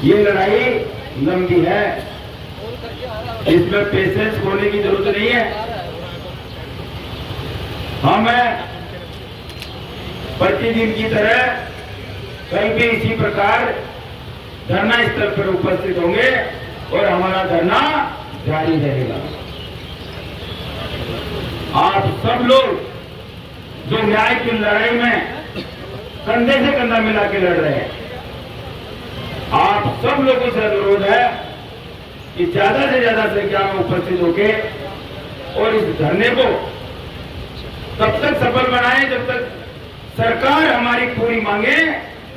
ये लड़ाई लंबी है, इसमें पेशेंस खोने की जरूरत नहीं है। हम प्रतिदिन की तरह कल भी इसी प्रकार धरना स्थल पर उपस्थित होंगे और हमारा धरना जारी रहेगा। आप सब लोग जो न्याय की लड़ाई में कंधे से कंधा मिला के लड़ रहे हैं, आप सब लोगों से अनुरोध है कि ज्यादा से ज्यादा संख्या में उपस्थित होके और इस धरने को तब तक सफल बनाएं जब तक सरकार हमारी पूरी मांगे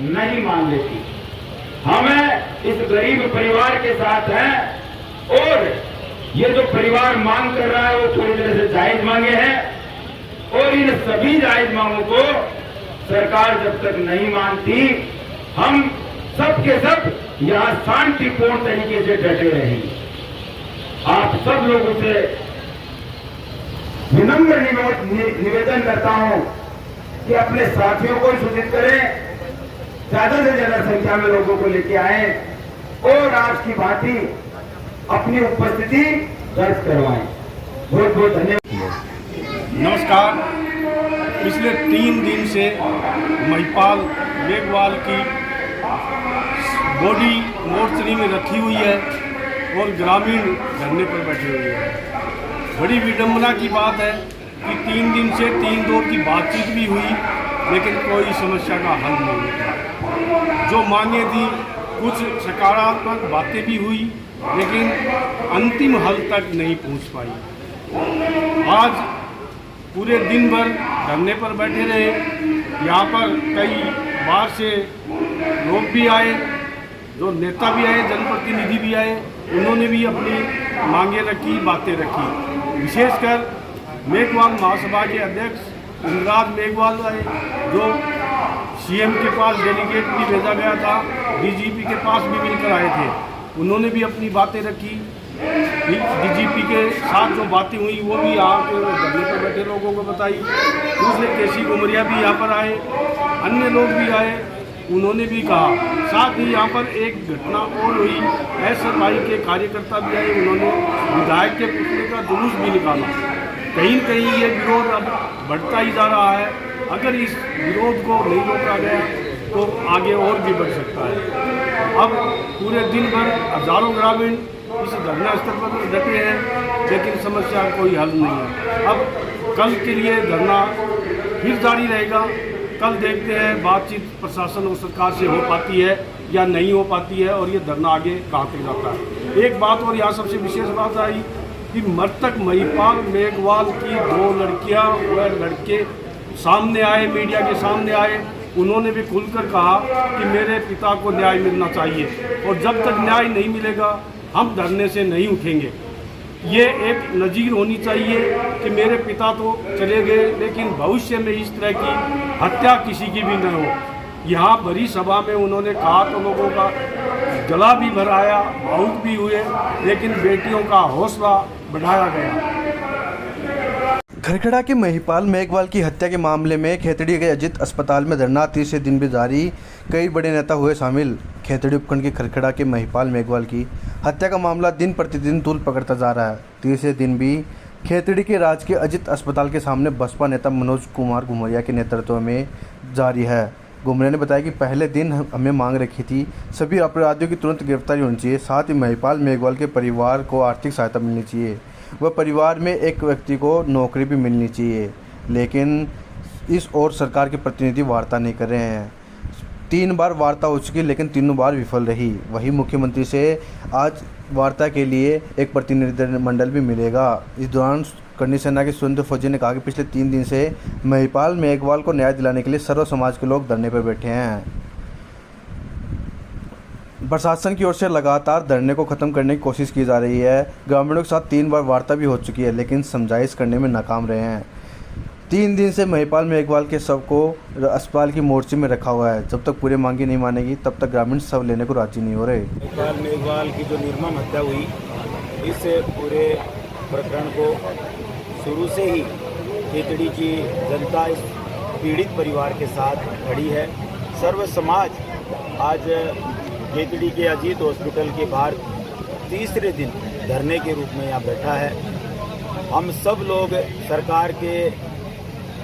नहीं मान लेती। हम इस गरीब परिवार के साथ हैं और ये जो परिवार मांग कर रहा है वो पूरी तरह से जायज मांगे हैं और इन सभी जायज मांगों को सरकार जब तक नहीं मानती हम सब के सब यहां शांतिपूर्ण तरीके से डटे रहेंगे। आप सब लोगों से विनम्र निवेदन करता हूं कि अपने साथियों को सूचित करें, ज्यादा से ज्यादा संख्या में लोगों को लेके आए और आज की भांति अपनी उपस्थिति दर्ज करवाएं। बहुत बहुत धन्यवाद। नमस्कार। पिछले 3 दिन से महिपाल मेघवाल की बॉडी मोर्चरी में रखी हुई है और ग्रामीण धरने पर बैठे हुए हैं। बड़ी विडंबना की बात है कि 3 दिन से 3 दौर की बातचीत भी हुई लेकिन कोई समस्या का हल नहीं हुआ। जो मांगे थी कुछ सकारात्मक बातें भी हुई लेकिन अंतिम हल तक नहीं पहुंच पाई। आज पूरे दिन भर धरने पर बैठे रहे। यहाँ पर कई बार से लोग भी आए, जो नेता भी आए, जनप्रतिनिधि भी आए, उन्होंने भी अपनी मांगे रखी, बातें रखी। विशेषकर मेघवाल महासभा के अध्यक्ष इंद्राज मेघवाल आए, जो सीएम के पास डेलीगेट भी भेजा गया था, डीजीपी के पास भी मिलकर आए थे, उन्होंने भी अपनी बातें रखी। डीजीपी के साथ जो बातें हुई वो भी यहाँ के धरने पर बैठे लोगों को बताई। दूसरे केसी गुमरिया भी यहाँ पर आए, अन्य लोग भी आए, उन्होंने भी कहा। साथ ही यहाँ पर एक घटना और हुई, एसएफआई के कार्यकर्ता भी आए, उन्होंने विधायक के पुतले का जुलूस भी निकाला। कहीं न कहीं ये विरोध अब बढ़ता ही जा रहा है। अगर इस विरोध को नहीं रोका गया तो आगे और भी बढ़ सकता है। अब पूरे दिन भर हजारों ग्रामीण इस धरना स्थल पर डटे हैं लेकिन समस्या का कोई हल नहीं है। अब कल के लिए धरना फिर जारी रहेगा। कल देखते हैं बातचीत प्रशासन और सरकार से हो पाती है या नहीं हो पाती है और ये धरना आगे कहाँ तक जाता है। एक बात और यहाँ सबसे विशेष बात आई कि मृतक महिपाल मेघवाल की 2 लड़कियाँ व लड़के सामने आए, मीडिया के सामने आए, उन्होंने भी खुलकर कहा कि मेरे पिता को न्याय मिलना चाहिए और जब तक न्याय नहीं मिलेगा हम धरने से नहीं उठेंगे। ये एक नज़ीर होनी चाहिए कि मेरे पिता तो चले गए लेकिन भविष्य में इस तरह की हत्या किसी की भी न हो। यहाँ बड़ी सभा में उन्होंने कहा तो लोगों का गला भी भराया, भावुक भी हुए, लेकिन बेटियों का हौसला बढ़ाया गया। खरखड़ा के महिपाल मेघवाल की हत्या के मामले में खेतड़ी के अजित अस्पताल में धरना तीसरे दिन भी जारी। कई बड़े नेता हुए शामिल। खेतड़ी उपखंड के खरखड़ा के महिपाल मेघवाल की हत्या का मामला दिन प्रतिदिन तूल पकड़ता जा रहा है। तीसरे दिन भी खेतड़ी के राजकीय अजित अस्पताल के सामने बसपा नेता मनोज कुमार घुमरिया के नेतृत्व में जारी है। घुमरिया ने बताया कि पहले दिन हमें मांग रखी थी सभी अपराधियों की तुरंत गिरफ्तारी होनी चाहिए, साथ ही महिपाल मेघवाल के परिवार को आर्थिक सहायता मिलनी चाहिए व परिवार में एक व्यक्ति को नौकरी भी मिलनी चाहिए। लेकिन इस ओर सरकार के प्रतिनिधि वार्ता नहीं कर रहे हैं। 3 बार वार्ता हो चुकी लेकिन तीनों बार विफल रही। वहीं मुख्यमंत्री से आज वार्ता के लिए एक प्रतिनिधिमंडल भी मिलेगा। इस दौरान कर्णी सेना के सुरेंद्र फौजी ने कहा कि पिछले 3 दिन से महिपाल मेघवाल को न्याय दिलाने के लिए सर्व समाज के लोग धरने पर बैठे हैं। प्रशासन की ओर से लगातार धरने को खत्म करने की कोशिश की जा रही है। ग्रामीणों के साथ 3 बार वार्ता भी हो चुकी है लेकिन समझाइश करने में नाकाम रहे हैं। 3 दिन से महिपाल मेघवाल के शव को अस्पताल की मोर्चे में रखा हुआ है। जब तक पूरे मांगी नहीं मानेगी तब तक ग्रामीण शव लेने को राजी नहीं हो रहे। महिपाल मेघवाल की जो निर्मम हत्या हुई, इस पूरे प्रकरण को शुरू से ही खेतड़ी की जनता इस पीड़ित परिवार के साथ खड़ी है। सर्व समाज आज खेतड़ी के अजीत हॉस्पिटल के बाहर तीसरे दिन धरने के रूप में यहाँ बैठा है। हम सब लोग सरकार के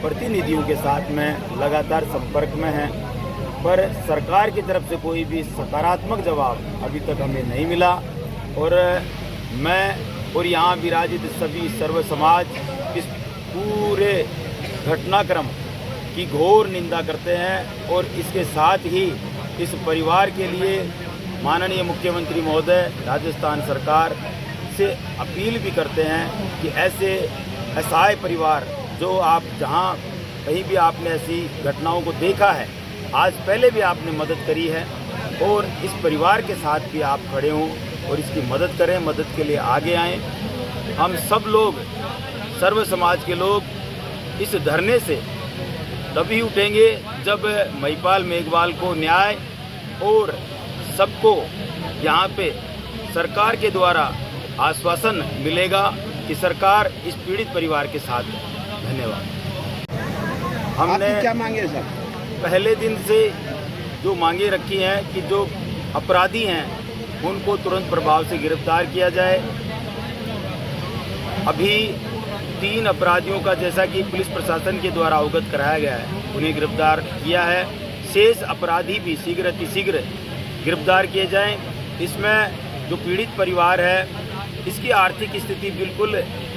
प्रतिनिधियों के साथ में लगातार संपर्क में हैं, पर सरकार की तरफ से कोई भी सकारात्मक जवाब अभी तक हमें नहीं मिला। और मैं और यहाँ विराजित सभी सर्व समाज इस पूरे घटनाक्रम की घोर निंदा करते हैं और इसके साथ ही इस परिवार के लिए माननीय मुख्यमंत्री महोदय राजस्थान सरकार से अपील भी करते हैं कि ऐसे असहाय परिवार जो आप जहां कहीं भी आपने ऐसी घटनाओं को देखा है, आज पहले भी आपने मदद करी है और इस परिवार के साथ भी आप खड़े हों और इसकी मदद करें, मदद के लिए आगे आएं। हम सब लोग सर्व समाज के लोग इस धरने से तभी उठेंगे जब महिपाल मेघवाल को न्याय और सबको यहाँ पे सरकार के द्वारा आश्वासन मिलेगा कि सरकार इस पीड़ित परिवार के साथ है। धन्यवाद। हमने क्या मांगे सर? पहले दिन से जो मांगे रखी हैं कि जो अपराधी हैं उनको तुरंत प्रभाव से गिरफ्तार किया जाए। अभी 3 अपराधियों का जैसा कि पुलिस प्रशासन के द्वारा अवगत कराया गया है, उन्हें गिरफ्तार किया है। शेष अपराधी भी शीघ्र अतिशीघ्र गिरफ्तार किए जाएं। इसमें जो पीड़ित परिवार है इसकी आर्थिक स्थिति बिल्कुल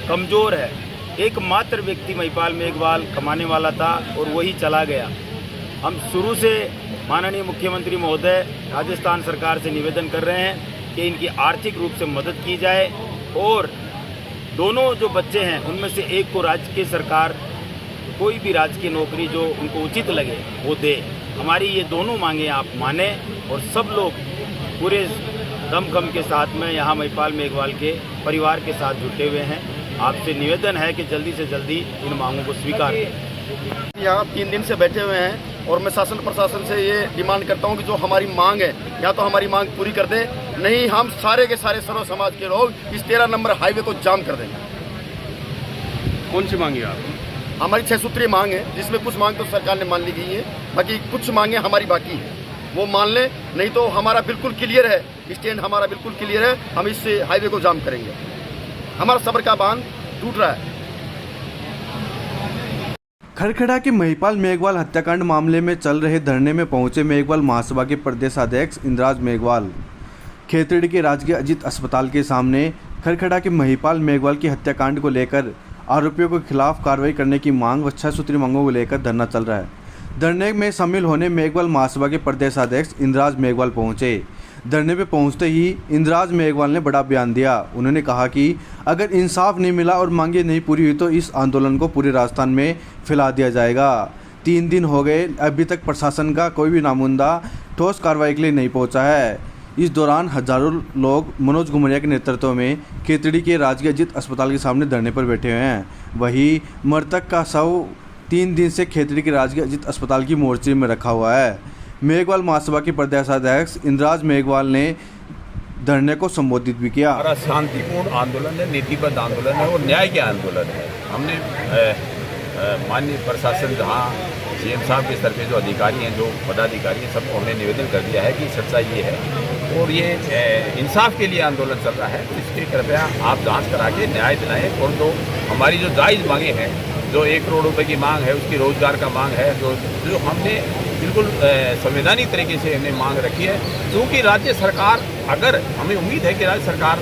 कमज़ोर है। एकमात्र व्यक्ति महिपाल मेघवाल कमाने वाला था और वही चला गया। हम शुरू से माननीय मुख्यमंत्री महोदय राजस्थान सरकार से निवेदन कर रहे हैं कि इनकी आर्थिक रूप से मदद की जाए और दोनों जो बच्चे हैं उनमें से एक को राज्य की सरकार कोई भी राजकीय नौकरी जो उनको उचित लगे वो दे। हमारी ये दोनों मांगे आप माने और सब लोग पूरे दमखम के साथ में यहाँ महिपाल मेघवाल के परिवार के साथ जुटे हुए हैं। आपसे निवेदन है कि जल्दी से जल्दी इन मांगों को स्वीकार करें। यहाँ 3 दिन से बैठे हुए हैं और मैं शासन प्रशासन से ये डिमांड करता हूँ कि जो हमारी मांग है या तो हमारी मांग पूरी कर दें, नहीं हम सारे के सारे सर्व समाज के लोग इस 13 नंबर हाईवे को जाम कर देंगे। कौन सी मांगी आप? हमारी 6 सूत्रीय मांग है जिसमें कुछ मांग तो सरकार ने मान ली गई है, बाकी कुछ मांगे हमारी बाकी है, वो मान लें, नहीं तो हमारा बिल्कुल क्लियर है, स्टैंड हमारा बिल्कुल क्लियर है, हम इस हाईवे को जाम करेंगे। हमारा सब्र का बांध टूट रहा है। खरखड़ा के महिपाल मेघवाल हत्याकांड मामले में चल रहे धरने में पहुंचे मेघवाल महासभा के प्रदेशाध्यक्ष इंद्राज मेघवाल खेतड़ी के राजकीय अजीत अस्पताल के सामने खरखड़ा के महिपाल मेघवाल की हत्याकांड को लेकर आरोपियों के खिलाफ कार्रवाई करने की मांग व 6 सूत्री मांगों को लेकर धरना चल रहा है। धरने में शामिल होने मेघवाल महासभा के प्रदेशाध्यक्ष इंद्राज मेघवाल पहुंचे। धरने पे पहुंचते ही इंद्राज मेघवाल ने बड़ा बयान दिया। उन्होंने कहा कि अगर इंसाफ नहीं मिला और मांगे नहीं पूरी हुई तो इस आंदोलन को पूरे राजस्थान में फैला दिया जाएगा। 3 दिन हो गए, अभी तक प्रशासन का कोई भी नामुमदा ठोस कार्रवाई के लिए नहीं पहुंचा है। इस दौरान हजारों लोग मनोज घुमरिया के नेतृत्व में खेतड़ी के राजकीय अजीत अस्पताल के सामने धरने पर बैठे हुए हैं। वहीं मृतक का शव 3 दिन से खेतड़ी के राजकीय अजीत अस्पताल की मोर्चरी में रखा हुआ है। मेघवाल महासभा के प्रदेशाध्यक्ष इंद्राज मेघवाल ने धरने को संबोधित भी किया। हमारा शांतिपूर्ण आंदोलन है, नीतिबद्ध आंदोलन है और न्याय के आंदोलन है। हमने माननीय प्रशासन जहाँ सीएम साहब के स्तर पे जो अधिकारी हैं, जो पदाधिकारी हैं, सबको हमने निवेदन कर दिया है कि सच्चाई ये है और ये इंसाफ के लिए आंदोलन चल रहा है। इसकी कृपया आप जांच करा के न्याय दिलाएं और जो हमारी जो जायज़ मांगे हैं, जो 1 करोड़ रुपए की मांग है, उसकी रोजगार का मांग है, जो हमने बिल्कुल संवैधानिक तरीके से हमने मांग रखी है। क्योंकि राज्य सरकार, अगर हमें उम्मीद है कि राज्य सरकार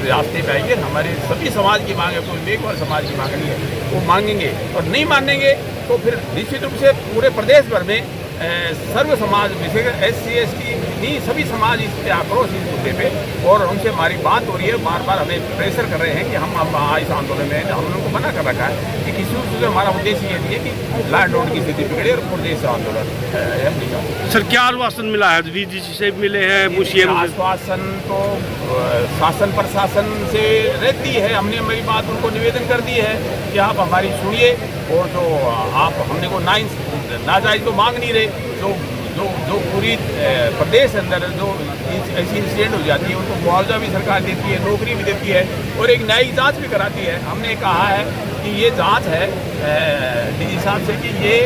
रास्ते पे आएगी, हमारे सभी समाज की मांग है, कोई मेघवाल समाज की मांग नहीं है, वो मांगेंगे और नहीं मानेंगे तो फिर निश्चित रूप से पूरे प्रदेश भर में सर्व समाज विशेषकर SC ST नहीं सभी समाज इस पे आक्रोश इस मुद्दे पे और उनसे हमारी बात हो रही है। बार बार हमें प्रेशर कर रहे हैं कि हम इस आंदोलन में हम लोगों को मना कर रखा है कि किसी रूप से हमारा उद्देश्य ये नहीं है कि लॉ एंड ऑर्डर की स्थिति बिगड़े और प्रदेश आंदोलन हम नहीं चाहते। सर क्या आश्वासन मिला है? DGC से मिले हैं, मुसीएम आश्वासन तो शासन प्रशासन से रहती है। हमने हमारी बात उनको निवेदन कर दी है कि आप हमारी सुनिए और जो आप हमने को नाजायज तो मांग नहीं रहे, जो पूरी प्रदेश अंदर जो ऐसी इंसिडेंट हो जाती है उनको मुआवजा भी सरकार देती है, नौकरी भी देती है और एक न्यायिक जांच भी कराती है। हमने कहा है कि ये जांच है DG साहब से कि ये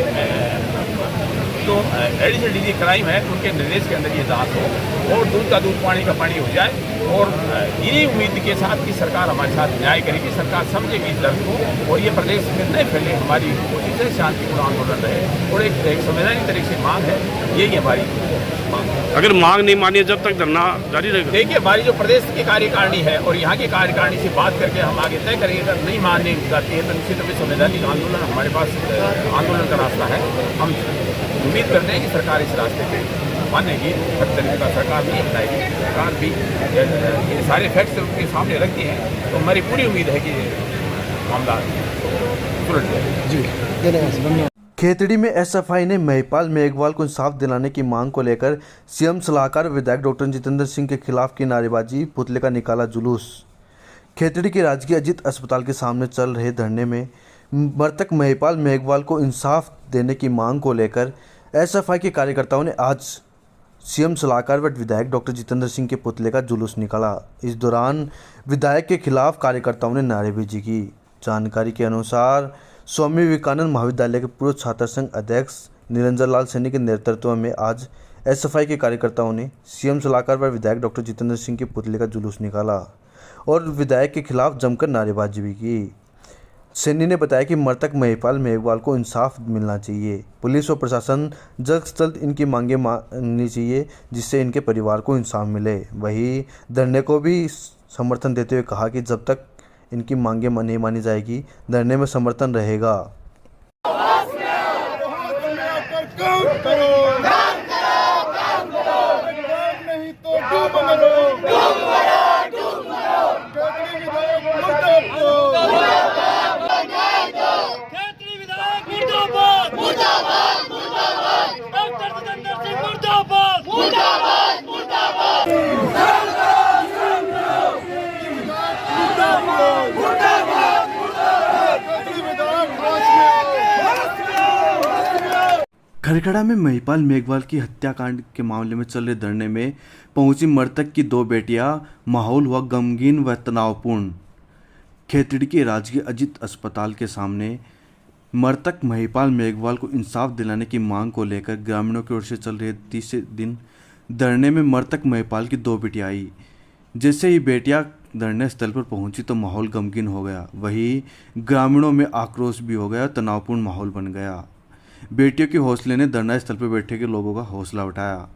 जो एडिशनल डीजी क्राइम है उनके निर्देश के अंदर ये जांच हो और दूध का दूध पानी का पानी हो जाए। और इन्हीं उम्मीद के साथ कि सरकार हमारे साथ न्याय करेगी, सरकार समझेगी इस दर्द को और ये प्रदेश में नहीं फैले। हमारी कोशिश है शांतिपूर्ण आंदोलन रहे और एक संवैधानिक तरीके से मांग है, यही हमारी मांग है। अगर मांग नहीं मानिए जब तक धरना जारी रहेगा। देखिए, हमारी जो प्रदेश की कार्यकारिणी है और यहाँ की कार्यकारिणी से बात करके हम आगे तय करेंगे। अगर नहीं मानने जाती है तो निश्चित रूप से संवैधानिक आंदोलन हमारे पास आंदोलन का रास्ता है। हम उम्मीद करते हैं कि सरकार इस रास्ते पे मानेगी, हर तरीके का सरकार नहीं अपनाएगी। सरकार भी ये सारे फैक्ट्स उनके सामने रखती हैं, तो हमारी पूरी उम्मीद है कि मामला सुलझ जाएगा। जी धन्यवाद। खेतड़ी में एसएफआई ने महिपाल मेघवाल को इंसाफ दिलाने की मांग को लेकर सीएम सलाहकार और विधायक डॉक्टर जितेंद्र सिंह के खिलाफ की नारेबाजी, पुतले का निकाला जुलूस। खेतड़ी के राजकीय अजीत अस्पताल के सामने चल रहे धरने में मृतक महिपाल मेघवाल को इंसाफ देने की मांग को लेकर एसएफआई के कार्यकर्ताओं ने आज सीएम सलाहकार व विधायक डॉक्टर जितेंद्र सिंह के पुतले का जुलूस निकाला। इस दौरान विधायक के खिलाफ कार्यकर्ताओं ने नारेबाजी की। जानकारी के अनुसार स्वामी विवेकानंद महाविद्यालय के पूर्व छात्र संघ अध्यक्ष निरंजन लाल सैनी के नेतृत्व में आज एसएफआई के कार्यकर्ताओं ने सीएम सलाहकार व विधायक डॉक्टर जितेंद्र सिंह के पुतले का जुलूस निकाला और विधायक के खिलाफ जमकर नारेबाजी भी की। सैनी ने बताया कि मृतक महिपाल मेघवाल को इंसाफ मिलना चाहिए। पुलिस और प्रशासन जल्द से जल्द इनकी मांगें माननी चाहिए जिससे इनके परिवार को इंसाफ मिले। वहीं धरने को भी समर्थन देते हुए कहा कि जब तक इनकी मांगें नहीं मानी जाएगी, धरने में समर्थन रहेगा। खरखड़ा में महिपाल मेघवाल की हत्याकांड के मामले में चल रहे धरने में पहुंची मृतक की दो बेटियां। माहौल हुआ गमगीन व तनावपूर्ण। खेतड़ी के राजकीय अजीत अस्पताल के सामने मृतक महिपाल मेघवाल को इंसाफ दिलाने की मांग को लेकर ग्रामीणों की ओर से चल रहे तीसरे दिन धरने में मृतक महिपाल की दो बेटियां आई। जैसे ही बेटियां धरने स्थल पर पहुंची तो माहौल गमगीन हो गया। वहीं ग्रामीणों में आक्रोश भी हो गया, तनावपूर्ण माहौल बन गया। बेटियों के हौसले ने धरना स्थल पर बैठे के लोगों का हौसला उठाया।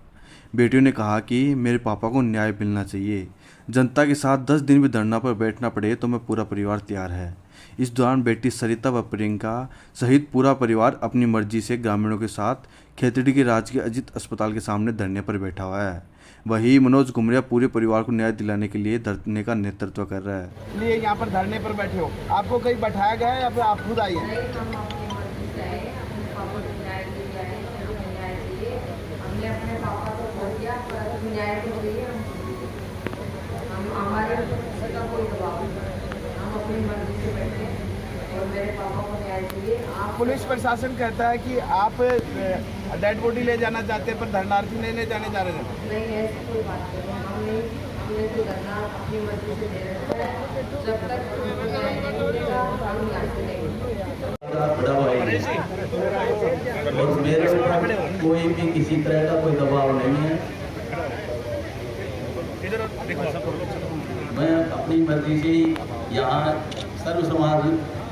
बेटियों ने कहा कि मेरे पापा को न्याय मिलना चाहिए। जनता के साथ 10 दिन भी धरना पर बैठना पड़े तो मैं पूरा परिवार तैयार है। इस दौरान बेटी सरिता व प्रियंका सहित पूरा परिवार अपनी मर्जी से ग्रामीणों के साथ खेतड़ी के राजकीय अजीत अस्पताल के सामने धरने पर बैठा हुआ है। वहीं मनोज कुमरिया पूरे परिवार को न्याय दिलाने के लिए धरने का नेतृत्व कर रहा है। इसलिए यहाँ पर धरने पर बैठे हो, आपको कहीं बैठाया गया है या फिर आप खुद आई हैं? हमारे का कोई दबाव नहीं, हम अपनी मर्जी से बैठे और मेरे पापा को न्याय चाहिए। पुलिस प्रशासन कहता है कि आप डेड बॉडी ले जाना चाहते हैं पर धरनार्थी नहीं ले जाने जा रहे हैं। नहीं, ऐसी कोई बात नहीं। हमने जो धरना अपनी मर्जी से दे रहे हैं, जब तक न्याय नहीं मिलेगा हम यहाँ से नहीं। और मेरे ऊपर कोई भी किसी तरह का कोई दबाव नहीं है। मैं अपनी मर्जी से यहाँ सर्व समाज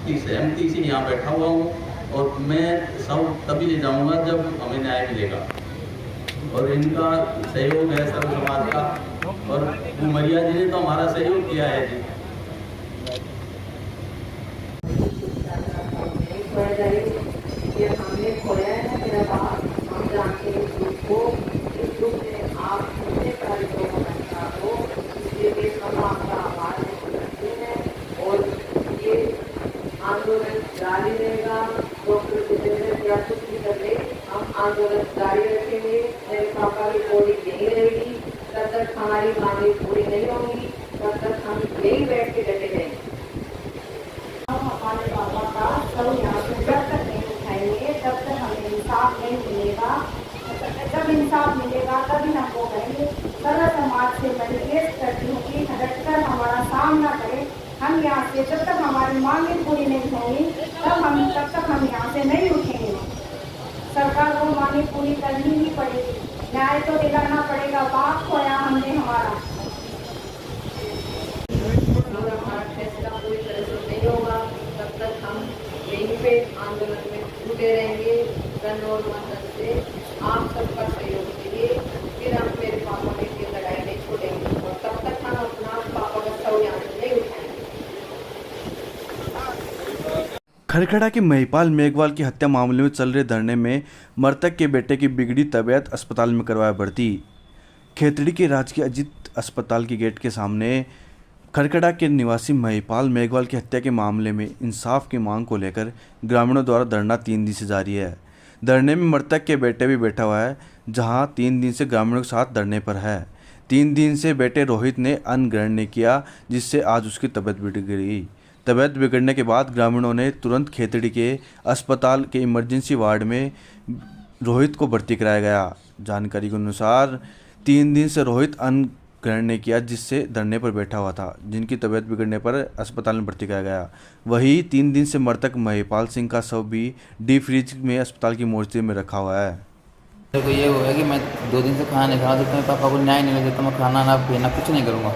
की सहमति से यहाँ बैठा हुआ हूँ और मैं सब तभी ले जाऊँगा जब हमें न्याय मिलेगा। और इनका सहयोग है सर्व समाज का और कुमरिया जी ने तो हमारा सहयोग किया है जी। हमने खोया है ना मेरा बात, हम जानते हैं इसको, इस रूप में आप कितने सारे लोग हो, इसलिए देश का आपका आवाज है और ये आंदोलन जारी रहेगा। डॉक्टर जितेंद्र क्या कुछ भी कर ले, हम आंदोलन जारी रखेंगे। मेरे पापा की बॉडी नहीं रहेगी, तब तक हमारी मांगे पूरी नहीं होंगी, तब तक हम यही बैठ के डटे रहेंगे। हमारे पापा का सब यहाँ से जब तक नहीं उठाएंगे तब तक हमें इंसाफ नहीं मिलेगा। जब इंसाफ मिलेगा तभी हम वो करेंगे। सर्व समाज से मैं रिक्वेस्ट करती हूँ कि हटकर हमारा सामना करें। हम यहाँ से जब तक हमारी मांगें पूरी नहीं होंगी तब तक हम यहाँ से नहीं उठेंगे। सरकार सरकार वो मांगे पूरी करनी ही पड़ेगी, न्याय तो दिलाना पड़ेगा। बाप खोया हमने हमारा, अगर हमारा फैसला पूरी तरह से नहीं होगा तब तक हम यहीं पे आंदोलन में जुटे रहेंगे। गन और मंथन से आप सबका सहयोग चाहिए, फिर हम मेरे पापा की लड़ाई नहीं छोड़ेंगे और तब तक हम अपना पापा का सौ यहाँ से नहीं उठाएंगे। खरखड़ा के महिपाल मेघवाल की हत्या मामले में चल रहे धरने में मृतक के बेटे की बिगड़ी तबीयत, अस्पताल में करवाया भर्ती। खेतड़ी के राजकीय अजित अस्पताल के गेट के सामने खरखड़ा के निवासी महिपाल मेघवाल की हत्या के मामले में इंसाफ की मांग को लेकर ग्रामीणों द्वारा धरना 3 दिन से जारी है। धरने में मृतक के बेटे भी बैठा हुआ है, जहां 3 दिन से ग्रामीणों के साथ धरने पर है। 3 दिन से बेटे रोहित ने अन्न ग्रहण नहीं किया, जिससे आज उसकी तबीयत बिगड़ गई। तबीयत बिगड़ने के बाद ग्रामीणों ने तुरंत खेतड़ी के अस्पताल के इमरजेंसी वार्ड में रोहित को भर्ती कराया गया। जानकारी के अनुसार 3 दिन से रोहित अन्न ग्रहण नहीं किया, जिससे धरने पर बैठा हुआ था, जिनकी तबीयत बिगड़ने पर अस्पताल में भर्ती कराया गया। वहीं 3 दिन से मृतक महिपाल सिंह का शव भी डीप फ्रीज में अस्पताल की मोर्चरी में रखा हुआ है। मेरे को ये हुआ कि मैं 2 दिन से खाना नहीं खा, तो मैं पापा को न्याय नहीं मिल देता, मैं खाना ना पीना कुछ नहीं करूँगा।